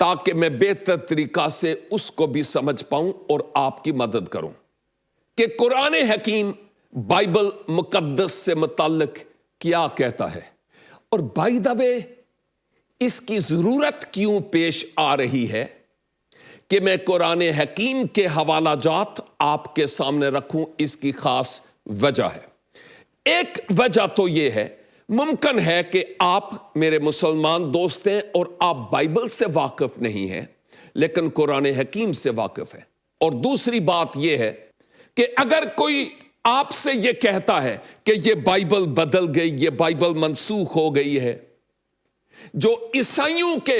تاکہ میں بہتر طریقہ سے اس کو بھی سمجھ پاؤں اور آپ کی مدد کروں کہ قرآن حکیم بائبل مقدس سے متعلق کیا کہتا ہے، اور بائی دا وے اس کی ضرورت کیوں پیش آ رہی ہے کہ میں قرآن حکیم کے حوالہ جات آپ کے سامنے رکھوں۔ اس کی خاص وجہ ہے۔ ایک وجہ تو یہ ہے، ممکن ہے کہ آپ میرے مسلمان دوست ہیں اور آپ بائبل سے واقف نہیں ہیں لیکن قرآن حکیم سے واقف ہیں۔ اور دوسری بات یہ ہے کہ اگر کوئی آپ سے یہ کہتا ہے کہ یہ بائبل بدل گئی، یہ بائبل منسوخ ہو گئی ہے، جو عیسائیوں کے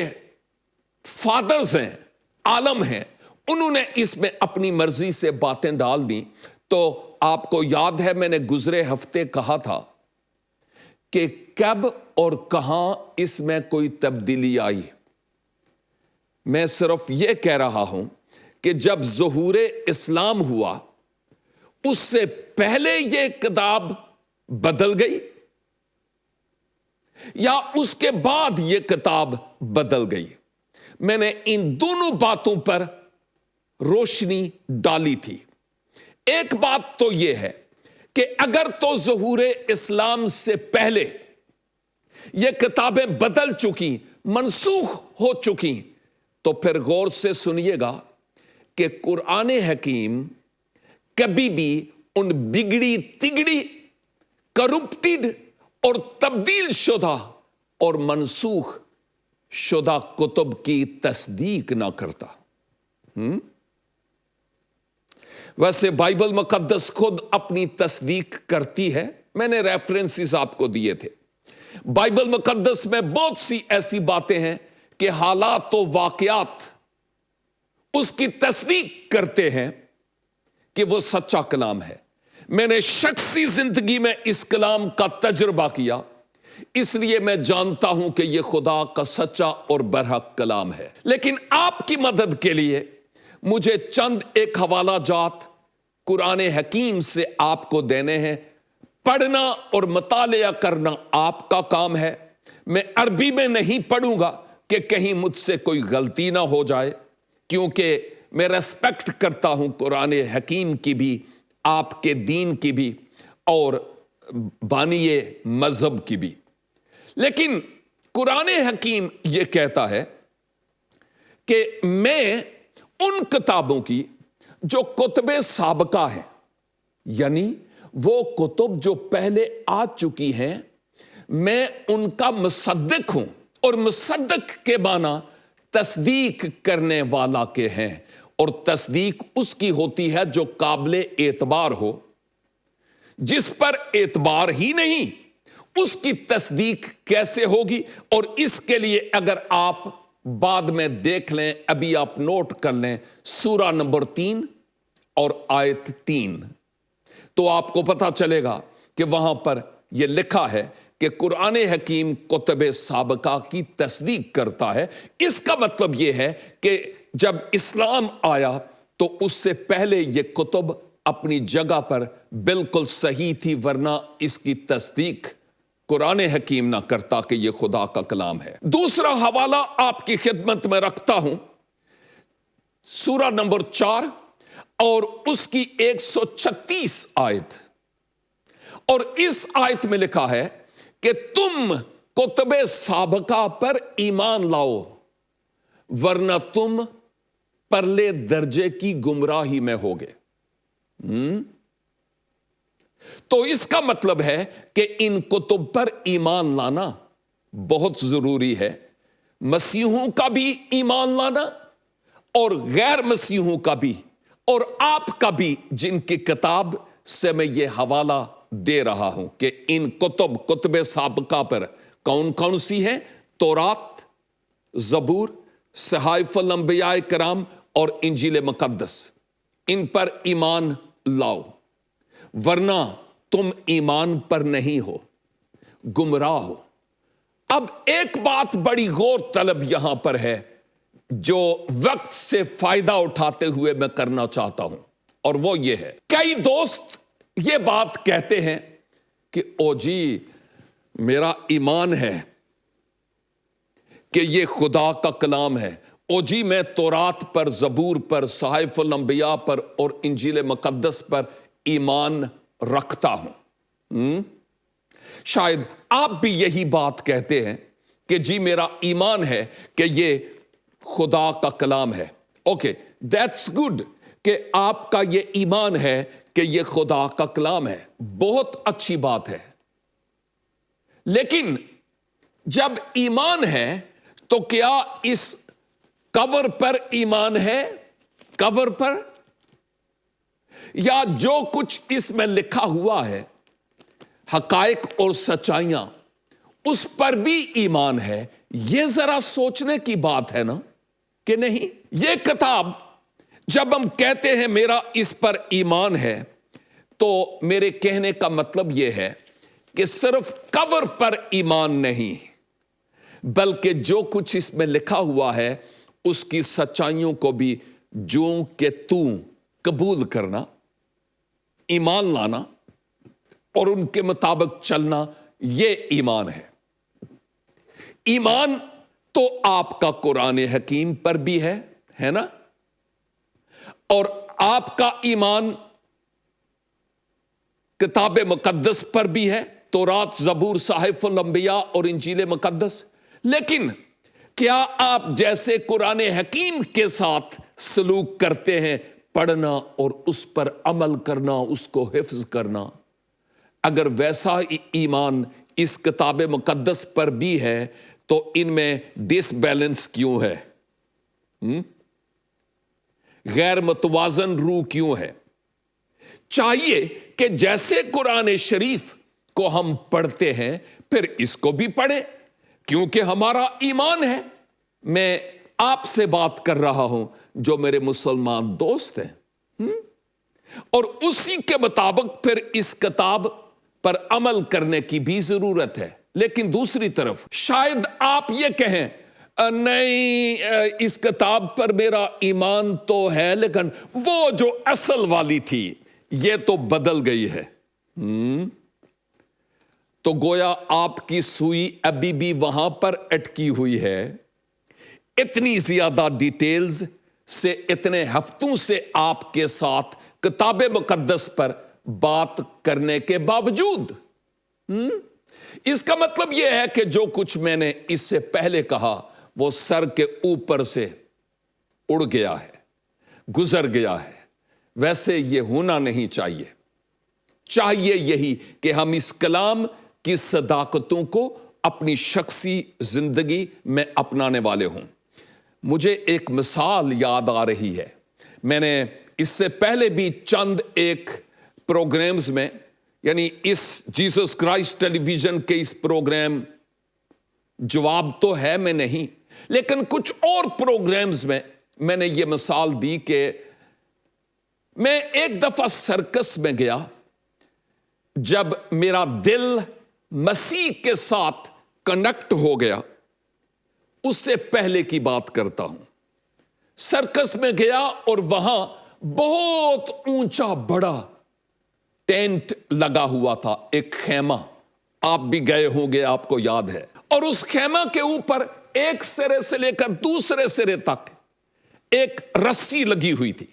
فادرز ہیں، عالم ہیں، انہوں نے اس میں اپنی مرضی سے باتیں ڈال دیں، تو آپ کو یاد ہے میں نے گزرے ہفتے کہا تھا کہ کب اور کہاں اس میں کوئی تبدیلی آئی۔ میں صرف یہ کہہ رہا ہوں کہ جب ظہور اسلام ہوا اس سے پہلے یہ کتاب بدل گئی یا اس کے بعد یہ کتاب بدل گئی۔ میں نے ان دونوں باتوں پر روشنی ڈالی تھی۔ ایک بات تو یہ ہے کہ اگر تو ظہور اسلام سے پہلے یہ کتابیں بدل چکی، منسوخ ہو چکی، تو پھر غور سے سنیے گا کہ قرآن حکیم کبھی بھی ان بگڑی تگڑی، کرپٹڈ اور تبدیل شدہ اور منسوخ شدہ کتب کی تصدیق نہ کرتا۔ ویسے بائبل مقدس خود اپنی تصدیق کرتی ہے، میں نے ریفرنسز آپ کو دیے تھے۔ بائبل مقدس میں بہت سی ایسی باتیں ہیں کہ حالات و واقعات اس کی تصدیق کرتے ہیں کہ وہ سچا کلام ہے۔ میں نے شخصی زندگی میں اس کلام کا تجربہ کیا، اس لیے میں جانتا ہوں کہ یہ خدا کا سچا اور برحق کلام ہے۔ لیکن آپ کی مدد کے لیے مجھے چند ایک حوالہ جات قرآن حکیم سے آپ کو دینے ہیں۔ پڑھنا اور مطالعہ کرنا آپ کا کام ہے۔ میں عربی میں نہیں پڑھوں گا کہ کہیں مجھ سے کوئی غلطی نہ ہو جائے، کیونکہ میں ریسپیکٹ کرتا ہوں قرآن حکیم کی بھی، آپ کے دین کی بھی، اور بانی مذہب کی بھی۔ لیکن قرآن حکیم یہ کہتا ہے کہ میں ان کتابوں کی جو کتب سابقہ ہیں، یعنی وہ کتب جو پہلے آ چکی ہیں، میں ان کا مصدق ہوں، اور مصدق کے معنی تصدیق کرنے والا کے ہیں، اور تصدیق اس کی ہوتی ہے جو قابل اعتبار ہو۔ جس پر اعتبار ہی نہیں اس کی تصدیق کیسے ہوگی؟ اور اس کے لیے اگر آپ بعد میں دیکھ لیں، ابھی آپ نوٹ کر لیں سورہ نمبر 3 اور آیت 3، تو آپ کو پتہ چلے گا کہ وہاں پر یہ لکھا ہے کہ قرآن حکیم کتب سابقہ کی تصدیق کرتا ہے۔ اس کا مطلب یہ ہے کہ جب اسلام آیا تو اس سے پہلے یہ کتب اپنی جگہ پر بالکل صحیح تھی، ورنہ اس کی تصدیق قرآن حکیم نہ کرتا کہ یہ خدا کا کلام ہے۔ دوسرا حوالہ آپ کی خدمت میں رکھتا ہوں، سورہ نمبر 4 اور اس کی 136 آیت، اور اس آیت میں لکھا ہے کہ تم کتب سابقہ پر ایمان لاؤ ورنہ تم پرلے درجے کی گمراہی میں ہوگے۔ تو اس کا مطلب ہے کہ ان کتب پر ایمان لانا بہت ضروری ہے، مسیحوں کا بھی ایمان لانا اور غیر مسیحوں کا بھی، اور آپ کا بھی، جن کی کتاب سے میں یہ حوالہ دے رہا ہوں کہ ان کتب سابقہ پر کون کون سی ہیں؟ تورات، زبور، صحائف الانبیاء کرام اور انجیل مقدس۔ ان پر ایمان لاؤ ورنہ تم ایمان پر نہیں ہو، گمراہ ہو۔ اب ایک بات بڑی غور طلب یہاں پر ہے جو وقت سے فائدہ اٹھاتے ہوئے میں کرنا چاہتا ہوں، اور وہ یہ ہے، کئی دوست یہ بات کہتے ہیں کہ او جی میرا ایمان ہے کہ یہ خدا کا کلام ہے، او جی میں تورات پر، زبور پر، صحائف الانبیاء پر اور انجیل مقدس پر ایمان رکھتا ہوں۔ شاید آپ بھی یہی بات کہتے ہیں کہ جی میرا ایمان ہے کہ یہ خدا کا کلام ہے۔ اوکے، دیٹس گڈ کہ آپ کا یہ ایمان ہے کہ یہ خدا کا کلام ہے، بہت اچھی بات ہے۔ لیکن جب ایمان ہے تو کیا اس کور پر ایمان ہے؟ کور پر؟ یا جو کچھ اس میں لکھا ہوا ہے، حقائق اور سچائیاں، اس پر بھی ایمان ہے؟ یہ ذرا سوچنے کی بات ہے نا کہ نہیں؟ یہ کتاب جب ہم کہتے ہیں میرا اس پر ایمان ہے، تو میرے کہنے کا مطلب یہ ہے کہ صرف کور پر ایمان نہیں، بلکہ جو کچھ اس میں لکھا ہوا ہے اس کی سچائیوں کو بھی جوں کہ توں قبول کرنا، ایمان لانا اور ان کے مطابق چلنا، یہ ایمان ہے۔ ایمان تو آپ کا قرآن حکیم پر بھی ہے نا؟ اور آپ کا ایمان کتاب مقدس پر بھی ہے، تورات، زبور، صحائف الانبیاء اور انجیل مقدس۔ لیکن کیا آپ جیسے قرآن حکیم کے ساتھ سلوک کرتے ہیں، پڑھنا اور اس پر عمل کرنا، اس کو حفظ کرنا، اگر ویسا ایمان اس کتاب مقدس پر بھی ہے تو ان میں ڈس بیلنس کیوں ہے؟ غیر متوازن روح کیوں ہے؟ چاہیے کہ جیسے قرآن شریف کو ہم پڑھتے ہیں پھر اس کو بھی پڑھیں، کیونکہ ہمارا ایمان ہے۔ میں آپ سے بات کر رہا ہوں جو میرے مسلمان دوست ہیں، اور اسی کے مطابق پھر اس کتاب پر عمل کرنے کی بھی ضرورت ہے۔ لیکن دوسری طرف شاید آپ یہ کہیں نہیں، اس کتاب پر میرا ایمان تو ہے لیکن وہ جو اصل والی تھی یہ تو بدل گئی ہے۔ تو گویا آپ کی سوئی ابھی بھی وہاں پر اٹکی ہوئی ہے۔ اتنی زیادہ ڈیٹیلز سے، اتنے ہفتوں سے آپ کے ساتھ کتاب مقدس پر بات کرنے کے باوجود، اس کا مطلب یہ ہے کہ جو کچھ میں نے اس سے پہلے کہا وہ سر کے اوپر سے اڑ گیا ہے، گزر گیا ہے۔ ویسے یہ ہونا نہیں چاہیے۔ چاہیے یہی کہ ہم اس کلام کی صداقتوں کو اپنی شخصی زندگی میں اپنانے والے ہوں۔ مجھے ایک مثال یاد آ رہی ہے، میں نے اس سے پہلے بھی چند ایک پروگرامز میں، یعنی اس جیسس کرائسٹ ٹیلی ویژن کے اس پروگرام جواب تو ہے میں نہیں، لیکن کچھ اور پروگرامز میں نے یہ مثال دی کہ میں ایک دفعہ سرکس میں گیا، جب میرا دل مسیح کے ساتھ کنیکٹ ہو گیا، اس سے پہلے کی بات کرتا ہوں۔ سرکس میں گیا اور وہاں بہت اونچا بڑا ٹینٹ لگا ہوا تھا، ایک خیمہ، آپ بھی گئے ہوں گے، آپ کو یاد ہے۔ اور اس خیمہ کے اوپر ایک سرے سے لے کر دوسرے سرے تک ایک رسی لگی ہوئی تھی،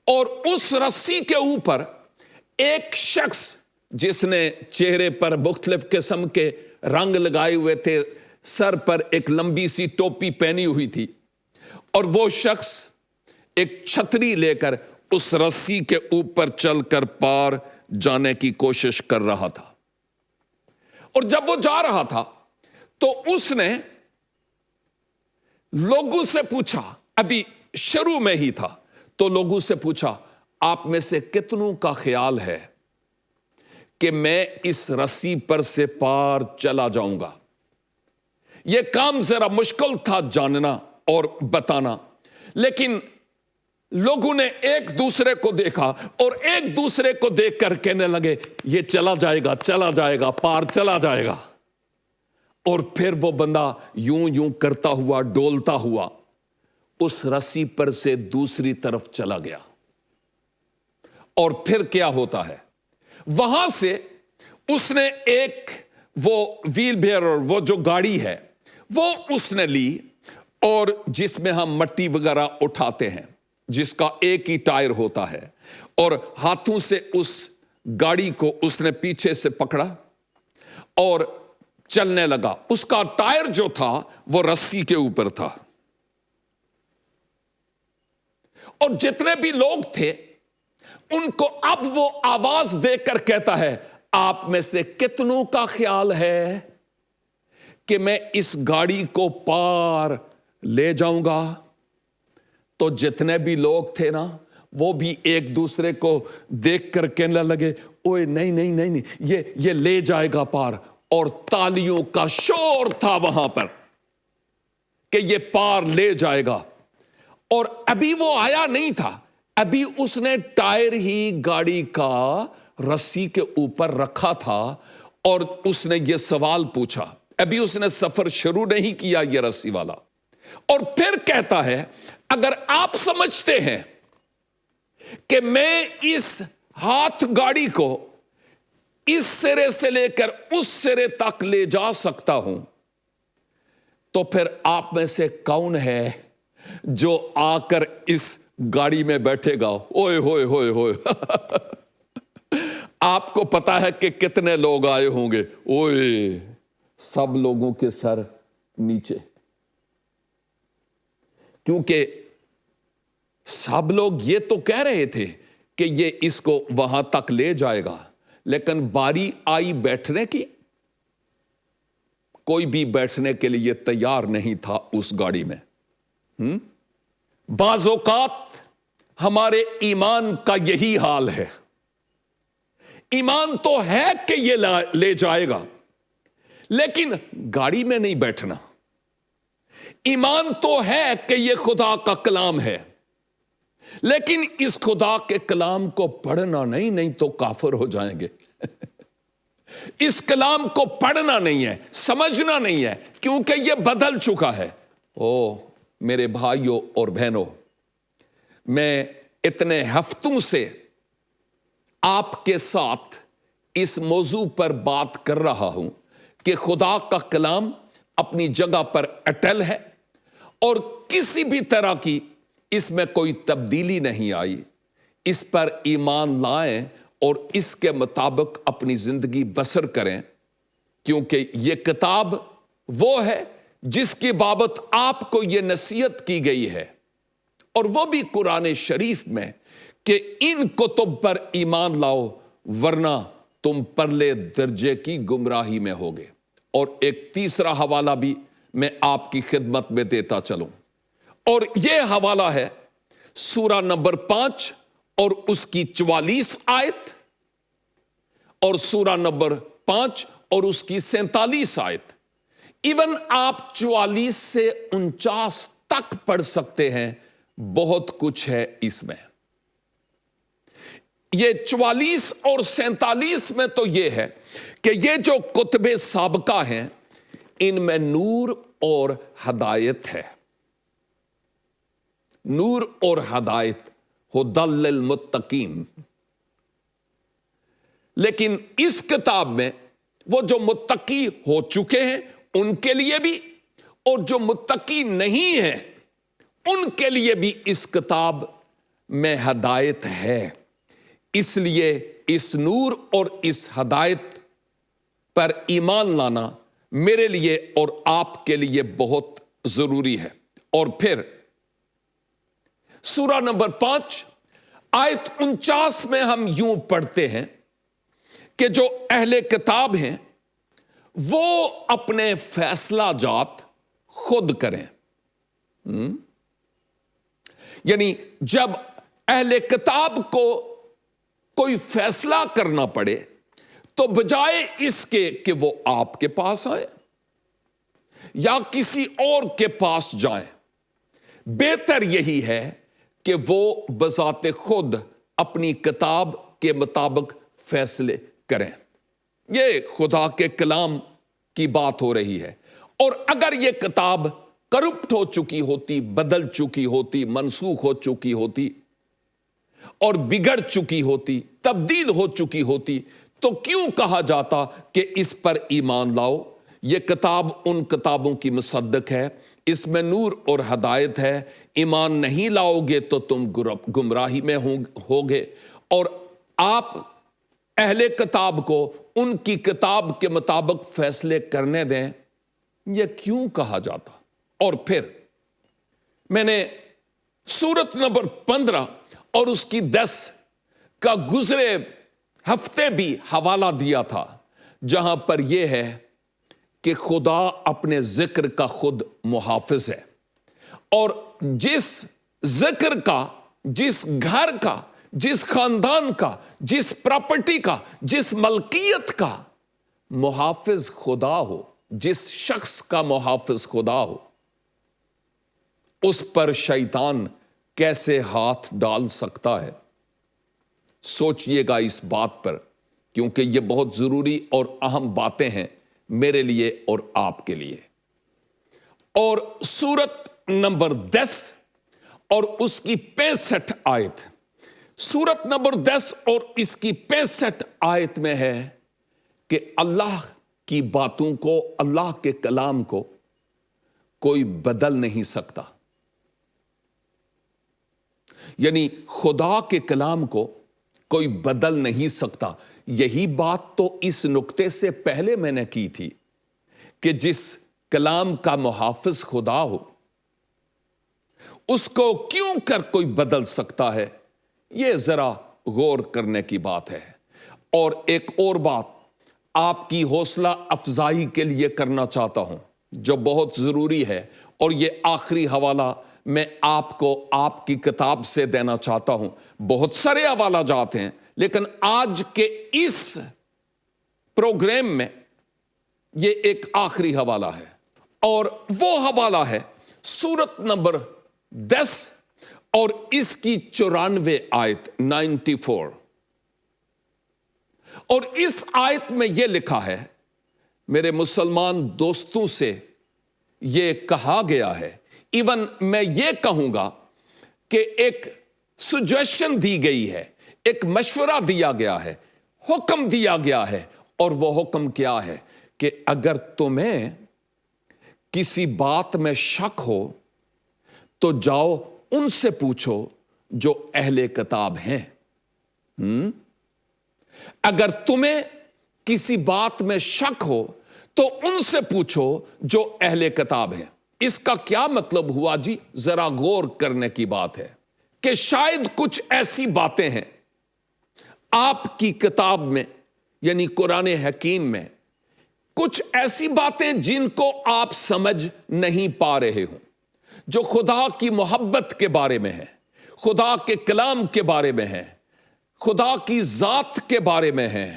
اور اس رسی کے اوپر ایک شخص جس نے چہرے پر مختلف قسم کے رنگ لگائے ہوئے تھے، سر پر ایک لمبی سی ٹوپی پہنی ہوئی تھی، اور وہ شخص ایک چھتری لے کر اس رسی کے اوپر چل کر پار جانے کی کوشش کر رہا تھا۔ اور جب وہ جا رہا تھا تو اس نے لوگوں سے پوچھا، ابھی شروع میں ہی تھا، تو لوگوں سے پوچھا آپ میں سے کتنوں کا خیال ہے کہ میں اس رسی پر سے پار چلا جاؤں گا؟ یہ کام ذرا مشکل تھا جاننا اور بتانا، لیکن لوگوں نے ایک دوسرے کو دیکھا اور ایک دوسرے کو دیکھ کر کہنے لگے یہ چلا جائے گا، چلا جائے گا، پار چلا جائے گا۔ اور پھر وہ بندہ یوں یوں کرتا ہوا، ڈولتا ہوا اس رسی پر سے دوسری طرف چلا گیا۔ اور پھر کیا ہوتا ہے، وہاں سے اس نے ایک وہ ویل بیئرر، وہ جو گاڑی ہے وہ اس نے لی، اور جس میں ہم مٹی وغیرہ اٹھاتے ہیں، جس کا ایک ہی ٹائر ہوتا ہے، اور ہاتھوں سے اس گاڑی کو اس نے پیچھے سے پکڑا اور چلنے لگا۔ اس کا ٹائر جو تھا وہ رسی کے اوپر تھا، اور جتنے بھی لوگ تھے ان کو اب وہ آواز دے کر کہتا ہے، آپ میں سے کتنوں کا خیال ہے کہ میں اس گاڑی کو پار لے جاؤں گا؟ تو جتنے بھی لوگ تھے نا، وہ بھی ایک دوسرے کو دیکھ کر کہنے لگے، اوئے نہیں نہیں نہیں نہیں، یہ لے جائے گا پار۔ اور تالیوں کا شور تھا وہاں پر کہ یہ پار لے جائے گا۔ اور ابھی وہ آیا نہیں تھا، ابھی اس نے ٹائر ہی گاڑی کا رسی کے اوپر رکھا تھا، اور اس نے یہ سوال پوچھا، ابھی اس نے سفر شروع نہیں کیا یہ رسی والا۔ اور پھر کہتا ہے، اگر آپ سمجھتے ہیں کہ میں اس ہاتھ گاڑی کو اس سرے سے لے کر اس سرے تک لے جا سکتا ہوں، تو پھر آپ میں سے کون ہے جو آ کر اس گاڑی میں بیٹھے گا؟ اوئے ہوئے ہوئے ہوئے آپ کو پتا ہے کہ کتنے لوگ آئے ہوں گے؟ اوئے، سب لوگوں کے سر نیچے، کیونکہ سب لوگ یہ تو کہہ رہے تھے کہ یہ اس کو وہاں تک لے جائے گا، لیکن باری آئی بیٹھنے کی، کوئی بھی بیٹھنے کے لیے تیار نہیں تھا اس گاڑی میں۔ بعض اوقات ہمارے ایمان کا یہی حال ہے، ایمان تو ہے کہ یہ لے جائے گا، لیکن گاڑی میں نہیں بیٹھنا۔ ایمان تو ہے کہ یہ خدا کا کلام ہے، لیکن اس خدا کے کلام کو پڑھنا نہیں تو کافر ہو جائیں گے۔ اس کلام کو پڑھنا نہیں ہے، سمجھنا نہیں ہے، کیونکہ یہ بدل چکا ہے۔ میرے بھائیوں اور بہنوں، میں اتنے ہفتوں سے آپ کے ساتھ اس موضوع پر بات کر رہا ہوں کہ خدا کا کلام اپنی جگہ پر اٹل ہے، اور کسی بھی طرح کی اس میں کوئی تبدیلی نہیں آئی۔ اس پر ایمان لائیں اور اس کے مطابق اپنی زندگی بسر کریں، کیونکہ یہ کتاب وہ ہے جس کی بابت آپ کو یہ نصیحت کی گئی ہے، اور وہ بھی قرآن شریف میں، کہ ان کتب پر ایمان لاؤ ورنہ تم پرلے درجے کی گمراہی میں ہوگے۔ اور ایک تیسرا حوالہ بھی میں آپ کی خدمت میں دیتا چلوں، اور یہ حوالہ ہے سورہ نمبر 5 اور اس کی 44 آیت، اور سورہ نمبر 5 اور اس کی 47 آیت۔ ایون آپ 44 سے 49 تک پڑھ سکتے ہیں، بہت کچھ ہے اس میں۔ یہ 44 اور 47 میں تو یہ ہے کہ یہ جو کتب سابقہ ہیں، ان میں نور اور ہدایت ہے، نور اور ہدایت، ھدی للمتقین۔ لیکن اس کتاب میں وہ جو متقی ہو چکے ہیں ان کے لیے بھی، اور جو متقی نہیں ہیں ان کے لیے بھی اس کتاب میں ہدایت ہے۔ اس لیے اس نور اور اس ہدایت پر ایمان لانا میرے لیے اور آپ کے لیے بہت ضروری ہے۔ اور پھر سورہ نمبر 5 آیت 49 میں ہم یوں پڑھتے ہیں کہ جو اہل کتاب ہیں وہ اپنے فیصلہ جات خود کریں۔ یعنی جب اہل کتاب کو کوئی فیصلہ کرنا پڑے تو بجائے اس کے کہ وہ آپ کے پاس آئے یا کسی اور کے پاس جائیں، بہتر یہی ہے کہ وہ بذات خود اپنی کتاب کے مطابق فیصلے کریں۔ یہ خدا کے کلام کی بات ہو رہی ہے، اور اگر یہ کتاب کرپٹ ہو چکی ہوتی، بدل چکی ہوتی، منسوخ ہو چکی ہوتی اور بگڑ چکی ہوتی، تبدیل ہو چکی ہوتی، تو کیوں کہا جاتا کہ اس پر ایمان لاؤ؟ یہ کتاب ان کتابوں کی مصدق ہے، اس میں نور اور ہدایت ہے، ایمان نہیں لاؤ گے تو تم گمراہی میں ہوگے، اور آپ اہل کتاب کو ان کی کتاب کے مطابق فیصلے کرنے دیں، یہ کیوں کہا جاتا؟ اور پھر میں نے سورت نمبر 15 اور اس کی 10 کا گزرے ہفتے بھی حوالہ دیا تھا، جہاں پر یہ ہے کہ خدا اپنے ذکر کا خود محافظ ہے، اور جس ذکر کا، جس گھر کا، جس خاندان کا، جس پراپرٹی کا، جس ملکیت کا محافظ خدا ہو، جس شخص کا محافظ خدا ہو، اس پر شیطان کیسے ہاتھ ڈال سکتا ہے؟ سوچئے گا اس بات پر، کیونکہ یہ بہت ضروری اور اہم باتیں ہیں میرے لیے اور آپ کے لیے۔ اور سورت نمبر 10 اور اس کی 65 آیت، سورت نمبر 10 اور اس کی 65 آیت میں ہے کہ اللہ کی باتوں کو، اللہ کے کلام کو کوئی بدل نہیں سکتا، یعنی خدا کے کلام کو کوئی بدل نہیں سکتا۔ یہی بات تو اس نقطے سے پہلے میں نے کی تھی کہ جس کلام کا محافظ خدا ہو، اس کو کیوں کر کوئی بدل سکتا ہے؟ یہ ذرا غور کرنے کی بات ہے۔ اور ایک اور بات آپ کی حوصلہ افزائی کے لیے کرنا چاہتا ہوں، جو بہت ضروری ہے، اور یہ آخری حوالہ میں آپ کو آپ کی کتاب سے دینا چاہتا ہوں۔ بہت سارے حوالہ جات ہیں، لیکن آج کے اس پروگرام میں یہ ایک آخری حوالہ ہے، اور وہ حوالہ ہے سورت نمبر 10 اور اس کی 94 آیت 94۔ اور اس آیت میں یہ لکھا ہے، میرے مسلمان دوستوں سے یہ کہا گیا ہے، ایون میں یہ کہوں گا کہ ایک سجیشن دی گئی ہے، ایک مشورہ دیا گیا ہے، حکم دیا گیا ہے، اور وہ حکم کیا ہے کہ اگر تمہیں کسی بات میں شک ہو تو جاؤ ان سے پوچھو جو اہل کتاب ہیں۔ اگر تمہیں کسی بات میں شک ہو تو ان سے پوچھو جو اہل کتاب ہیں۔ اس کا کیا مطلب ہوا جی؟ ذرا غور کرنے کی بات ہے کہ شاید کچھ ایسی باتیں ہیں آپ کی کتاب میں، یعنی قرآن حکیم میں، کچھ ایسی باتیں جن کو آپ سمجھ نہیں پا رہے ہوں، جو خدا کی محبت کے بارے میں ہے، خدا کے کلام کے بارے میں ہے، خدا کی ذات کے بارے میں ہے،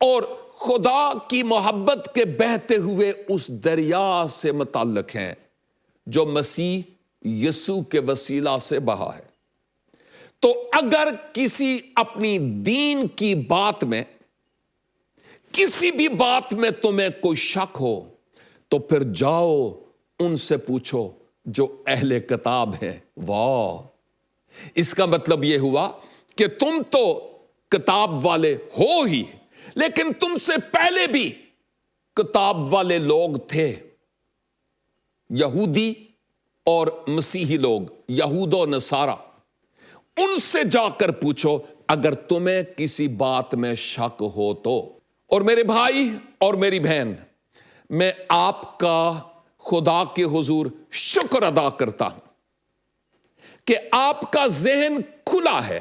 اور خدا کی محبت کے بہتے ہوئے اس دریا سے متعلق ہیں جو مسیح یسوع کے وسیلہ سے بہا ہے۔ تو اگر کسی اپنی دین کی بات میں، کسی بھی بات میں تمہیں کوئی شک ہو تو پھر جاؤ ان سے پوچھو جو اہل کتاب ہیں۔ واہ! اس کا مطلب یہ ہوا کہ تم تو کتاب والے ہو ہی، لیکن تم سے پہلے بھی کتاب والے لوگ تھے، یہودی اور مسیحی لوگ، یہود و نصارہ۔ ان سے جا کر پوچھو اگر تمہیں کسی بات میں شک ہو تو۔ اور میرے بھائی اور میری بہن، میں آپ کا خدا کے حضور شکر ادا کرتا ہوں کہ آپ کا ذہن کھلا ہے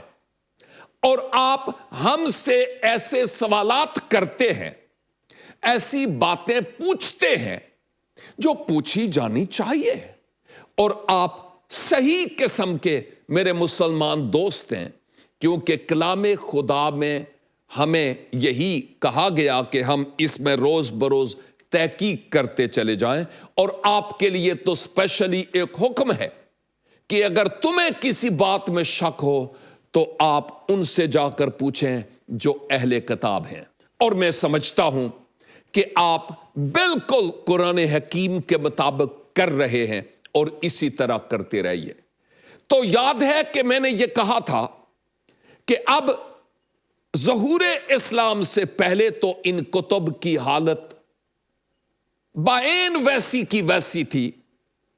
اور آپ ہم سے ایسے سوالات کرتے ہیں، ایسی باتیں پوچھتے ہیں جو پوچھی جانی چاہیے، اور آپ صحیح قسم کے میرے مسلمان دوست ہیں، کیونکہ کلام خدا میں ہمیں یہی کہا گیا کہ ہم اس میں روز بروز تحقیق کرتے چلے جائیں۔ اور آپ کے لیے تو اسپیشلی ایک حکم ہے کہ اگر تمہیں کسی بات میں شک ہو تو آپ ان سے جا کر پوچھیں جو اہل کتاب ہیں۔ اور میں سمجھتا ہوں کہ آپ بالکل قرآن حکیم کے مطابق کر رہے ہیں، اور اسی طرح کرتے رہیے۔ تو یاد ہے کہ میں نے یہ کہا تھا کہ اب ظہور اسلام سے پہلے تو ان کتب کی حالت بعین ویسی کی ویسی تھی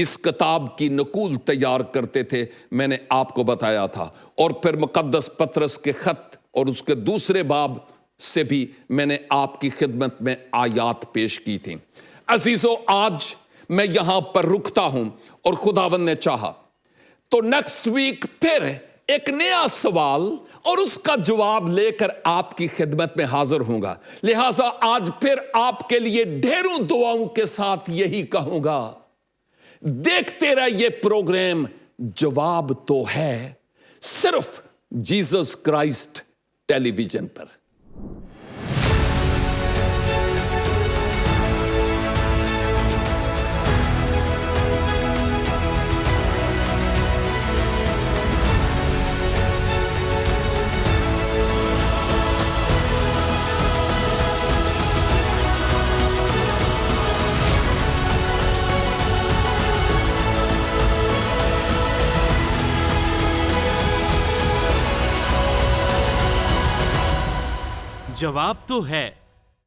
اس کتاب کی نقول تیار کرتے تھے، میں نے آپ کو بتایا تھا، اور پھر مقدس پطرس کے خط اور اس کے دوسرے باب سے بھی میں نے آپ کی خدمت میں آیات پیش کی تھی۔ عزیزو، آج میں یہاں پر رکتا ہوں، اور خداوند نے چاہا تو نیکسٹ ویک پھر ایک نیا سوال اور اس کا جواب لے کر آپ کی خدمت میں حاضر ہوں گا۔ لہٰذا آج پھر آپ کے لیے ڈھیروں دعاؤں کے ساتھ یہی کہوں گا، دیکھتے رہ یہ پروگرام جواب تو ہے، صرف جیسس کرائسٹ ٹیلی ویژن پر۔ جواب تو ہے۔